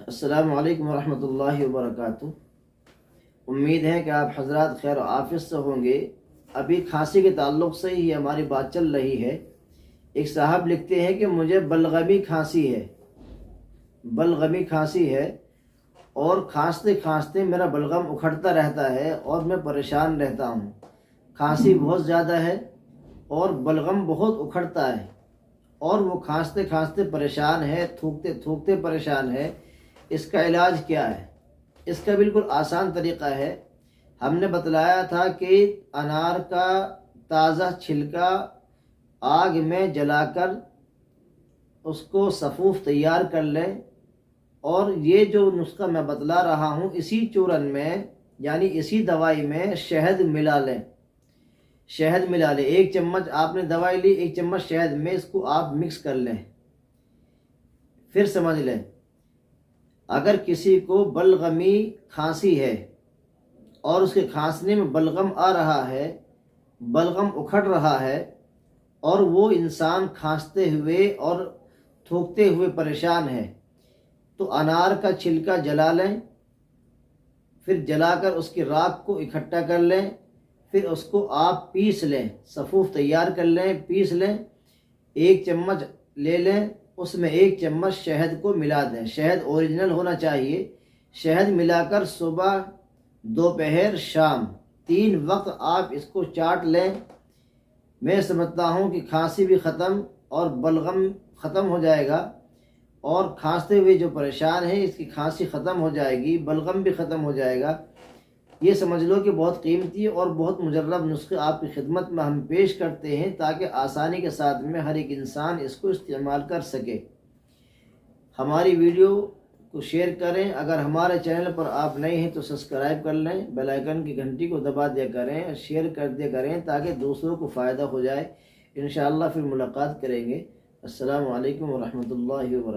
السلام علیکم ورحمۃ اللہ وبرکاتہ۔ امید ہے کہ آپ حضرات خیر و عافیت سے ہوں گے۔ ابھی کھانسی کے تعلق سے ہی ہماری بات چل رہی ہے۔ ایک صاحب لکھتے ہیں کہ مجھے بلغمی کھانسی ہے، بلغمی کھانسی ہے اور کھانستے کھانستے میرا بلغم اکھڑتا رہتا ہے اور میں پریشان رہتا ہوں۔ کھانسی بہت زیادہ ہے اور بلغم بہت اکھڑتا ہے اور وہ کھانستے کھانستے پریشان ہے، تھوکتے تھوکتے پریشان ہے۔ اس کا علاج کیا ہے؟ اس کا بالکل آسان طریقہ ہے۔ ہم نے بتلایا تھا کہ انار کا تازہ چھلکا آگ میں جلا کر اس کو سفوف تیار کر لیں، اور یہ جو نسخہ میں بتلا رہا ہوں اسی چورن میں یعنی اسی دوائی میں شہد ملا لیں۔ شہد ملا لیں، 1 چمچ آپ نے دوائی لی، 1 چمچ شہد میں اس کو آپ مکس کر لیں۔ پھر سمجھ لیں، اگر کسی کو بلغمی کھانسی ہے اور اس کے کھانسنے میں بلغم آ رہا ہے، بلغم اکھڑ رہا ہے اور وہ انسان کھانستے ہوئے اور تھوکتے ہوئے پریشان ہے، تو انار کا چھلکا جلا لیں، پھر جلا کر اس کی راکھ کو اکٹھا کر لیں، پھر اس کو آپ پیس لیں، سفوف تیار کر لیں، پیس لیں، 1 چمچ لے لیں، اس میں 1 چمچ شہد کو ملا دیں۔ شہد اوریجنل ہونا چاہیے۔ شہد ملا کر صبح، دوپہر، شام 3 وقت آپ اس کو چاٹ لیں۔ میں سمجھتا ہوں کہ کھانسی بھی ختم اور بلغم ختم ہو جائے گا، اور کھانستے ہوئے جو پریشان ہیں اس کی کھانسی ختم ہو جائے گی، بلغم بھی ختم ہو جائے گا۔ یہ سمجھ لو کہ بہت قیمتی اور بہت مجرب نسخے آپ کی خدمت میں ہم پیش کرتے ہیں تاکہ آسانی کے ساتھ میں ہر ایک انسان اس کو استعمال کر سکے۔ ہماری ویڈیو کو شیئر کریں، اگر ہمارے چینل پر آپ نئے ہیں تو سبسکرائب کر لیں، بیل آئیکن کی گھنٹی کو دبا دیا کریں، شیئر کر دیا کریں تاکہ دوسروں کو فائدہ ہو جائے۔ انشاءاللہ پھر ملاقات کریں گے۔ السلام علیکم ورحمۃ اللہ وبرکاتہ۔